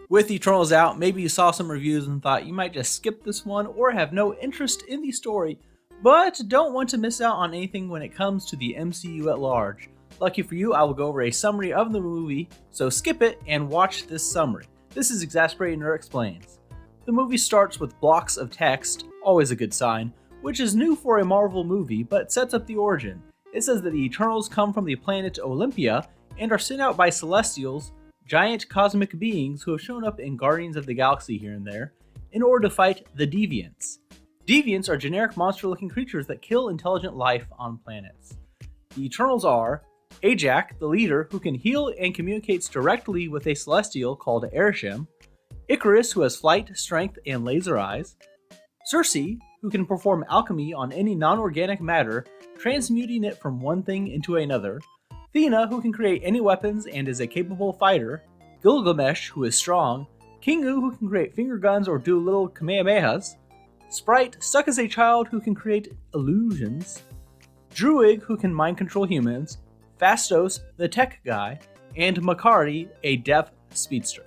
With Eternals out, maybe you saw some reviews and thought you might just skip this one or have no interest in the story, but don't want to miss out on anything when it comes to the MCU at large. Lucky for you, I will go over a summary of the movie, so skip it and watch this summary. This is Exasperated Nerd Explains. The movie starts with blocks of text, always a good sign, which is new for a Marvel movie, but sets up the origin. It says that the Eternals come from the planet Olympia and are sent out by Celestials, giant cosmic beings who have shown up in Guardians of the Galaxy here and there, in order to fight the Deviants. Deviants are generic monster-looking creatures that kill intelligent life on planets. The Eternals are Ajak, the leader, who can heal and communicates directly with a Celestial called Arishem, Icarus, who has flight, strength, and laser eyes, Sersi, who can perform alchemy on any non-organic matter, transmuting it from one thing into another, Thena, who can create any weapons and is a capable fighter, Gilgamesh, who is strong, Kingu, who can create finger guns or do little kamehamehas, Sprite, stuck as a child, who can create illusions, Druig, who can mind control humans, Phastos, the tech guy, and Makari, a deaf speedster.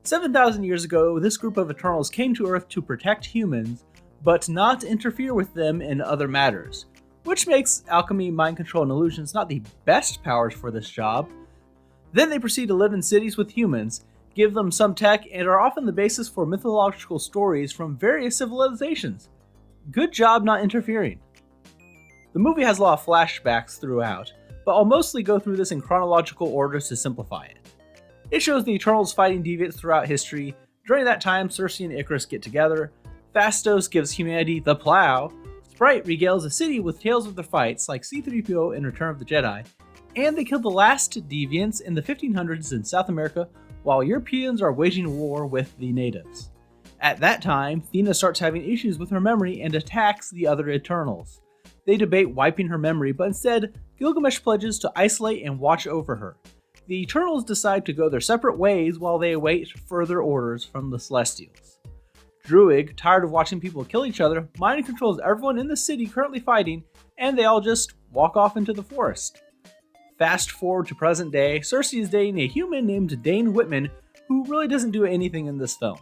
7,000 years ago, this group of Eternals came to Earth to protect humans, but not interfere with them in other matters, which makes alchemy, mind control, and illusions not the best powers for this job. Then they proceed to live in cities with humans, give them some tech, and are often the basis for mythological stories from various civilizations. Good job not interfering. The movie has a lot of flashbacks throughout, but I'll mostly go through this in chronological order to simplify it. It shows the Eternals fighting deviants throughout history. During that time, Sersi and Icarus get together, Phastos gives humanity the plow, Sprite regales a city with tales of their fights, like C-3PO in Return of the Jedi, and they kill the last deviants in the 1500s in South America while Europeans are waging war with the natives. At that time, Thena starts having issues with her memory and attacks the other Eternals. They debate wiping her memory, but instead, Gilgamesh pledges to isolate and watch over her. The Eternals decide to go their separate ways while they await further orders from the Celestials. Druig, tired of watching people kill each other, mind controls everyone in the city currently fighting, and they all just walk off into the forest. Fast forward to present day, Sersi is dating a human named Dane Whitman, who really doesn't do anything in this film.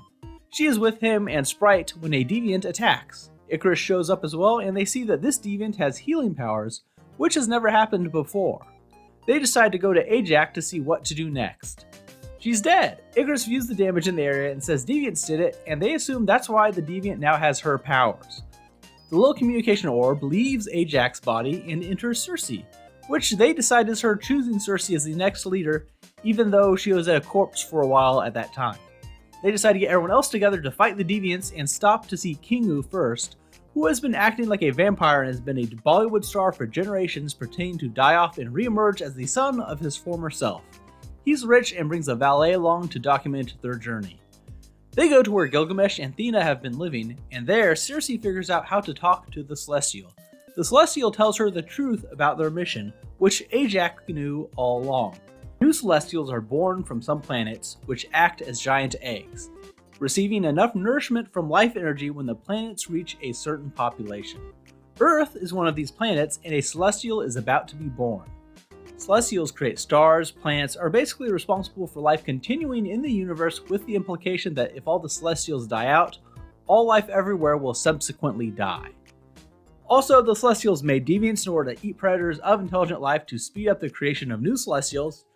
She is with him and Sprite when a deviant attacks. Icarus shows up as well, and they see that this deviant has healing powers, which has never happened before. They decide to go to Ajak to see what to do next. She's dead! Icarus views the damage in the area and says deviants did it, and they assume that's why the deviant now has her powers. The little communication orb leaves Ajak's body and enters Sersi, which they decide is her choosing Sersi as the next leader, even though she was a corpse for a while at that time. They decide to get everyone else together to fight the deviants and stop to see Kingu first, who has been acting like a vampire and has been a Bollywood star for generations, pretending to die off and re-emerge as the son of his former self. He's rich and brings a valet along to document their journey. They go to where Gilgamesh and Thena have been living, and there, Sersi figures out how to talk to the Celestial. The Celestial tells her the truth about their mission, which Ajak knew all along. New Celestials are born from some planets, which act as giant eggs, receiving enough nourishment from life energy when the planets reach a certain population. Earth is one of these planets, and a Celestial is about to be born. Celestials create stars, planets, are basically responsible for life continuing in the universe, with the implication that if all the Celestials die out, all life everywhere will subsequently die. Also, the Celestials made deviants in order to eat predators of intelligent life to speed up the creation of new Celestials,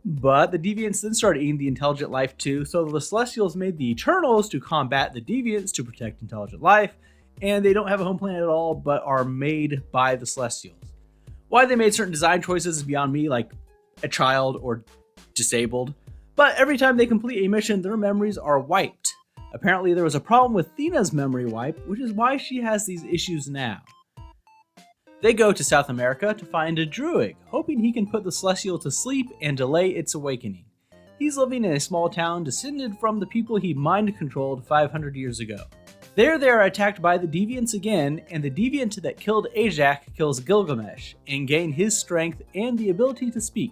but the deviants then started eating the intelligent life too, so the Celestials made the Eternals to combat the deviants to protect intelligent life, and they don't have a home planet at all, but are made by the Celestials. Why they made certain design choices is beyond me, like a child or disabled, but every time they complete a mission, their memories are wiped. Apparently there was a problem with Thena's memory wipe, which is why she has these issues now. They go to South America to find a Druig, hoping he can put the Celestial to sleep and delay its awakening. He's living in a small town descended from the people he mind-controlled 500 years ago. There they are attacked by the Deviants again, and the Deviant that killed Ajak kills Gilgamesh, and gain his strength and the ability to speak.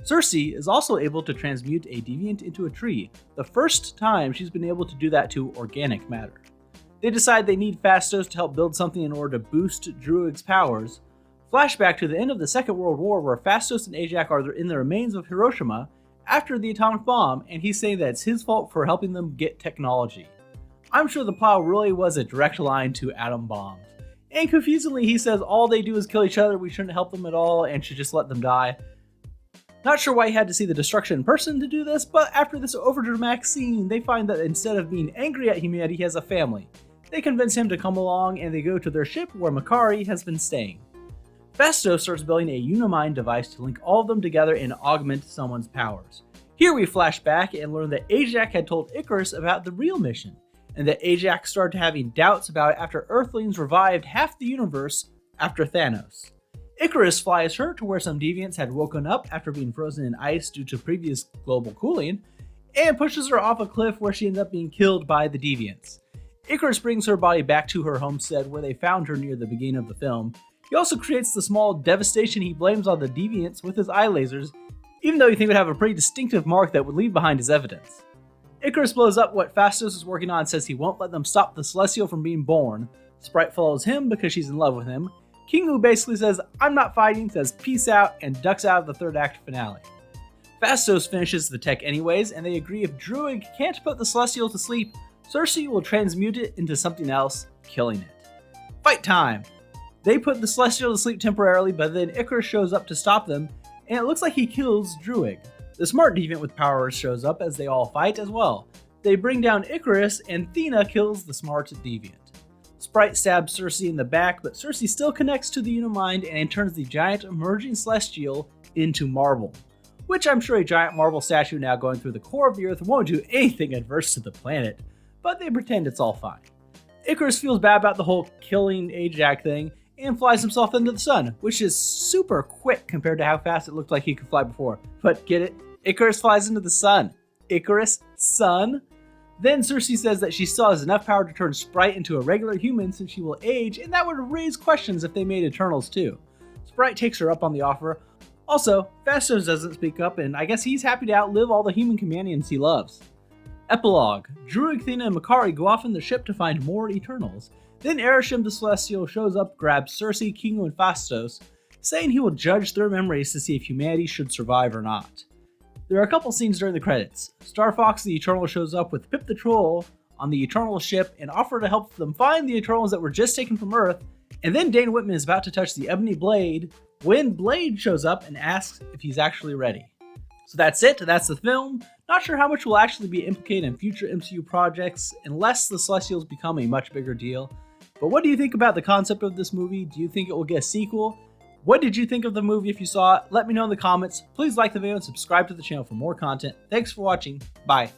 Sersi is also able to transmute a Deviant into a tree, the first time she's been able to do that to organic matter. They decide they need Phastos to help build something in order to boost Druig's powers. Flashback to the end of the Second World War, where Phastos and Ajak are in the remains of Hiroshima after the atomic bomb, and he's saying that it's his fault for helping them get technology. I'm sure the plow really was a direct line to atom bombs. And confusingly, he says all they do is kill each other, we shouldn't help them at all, and should just let them die. Not sure why he had to see the destruction in person to do this, but after this overdramatic scene, they find that instead of being angry at humanity, he has a family. They convince him to come along, and they go to their ship where Makkari has been staying. Phastos starts building a Unimind device to link all of them together and augment someone's powers. Here we flash back and learn that Ajax had told Icarus about the real mission, and that Ajax started having doubts about it after Earthlings revived half the universe after Thanos. Icarus flies her to where some deviants had woken up after being frozen in ice due to previous global cooling, and pushes her off a cliff where she ends up being killed by the deviants. Icarus brings her body back to her homestead where they found her near the beginning of the film. He also creates the small devastation he blames on the deviants with his eye lasers, even though you think it would have a pretty distinctive mark that would leave behind his evidence. Icarus blows up what Phastos is working on and says he won't let them stop the Celestial from being born. Sprite follows him because she's in love with him. Kingu basically says, "I'm not fighting," says peace out, and ducks out of the third act finale. Phastos finishes the tech anyways, and they agree if Druig can't put the Celestial to sleep, Cersei will transmute it into something else, killing it. Fight time! They put the Celestial to sleep temporarily, but then Icarus shows up to stop them, and it looks like he kills Druig. The smart deviant with powers shows up as they all fight as well. They bring down Icarus, and Thena kills the smart deviant. Sprite stabs Cersei in the back, but Cersei still connects to the Unimind and turns the giant emerging Celestial into marble, which I'm sure a giant marble statue now going through the core of the earth won't do anything adverse to the planet, but they pretend it's all fine. Icarus feels bad about the whole killing Ajax thing and flies himself into the sun, which is super quick compared to how fast it looked like he could fly before. But get it? Icarus flies into the sun. Icarus? Sun? Then Cersei says that she still has enough power to turn Sprite into a regular human since she will age, and that would raise questions if they made Eternals too. Sprite takes her up on the offer. Also, Phastos doesn't speak up, and I guess he's happy to outlive all the human companions he loves. Epilogue. Druig, Thena, and Makkari go off in the ship to find more Eternals. Then Arishem the Celestial shows up, grabs Cersei, Kingu, and Phastos, saying he will judge their memories to see if humanity should survive or not. There are a couple scenes during the credits. Star Fox the Eternal shows up with Pip the Troll on the Eternal ship and offer to help them find the Eternals that were just taken from Earth, and then Dane Whitman is about to touch the Ebony Blade when Blade shows up and asks if he's actually ready. So that's it, that's the film. Not sure how much will actually be implicated in future MCU projects unless the Celestials become a much bigger deal. But what do you think about the concept of this movie? Do you think it will get a sequel? What did you think of the movie if you saw it? Let me know in the comments. Please like the video and subscribe to the channel for more content. Thanks for watching. Bye.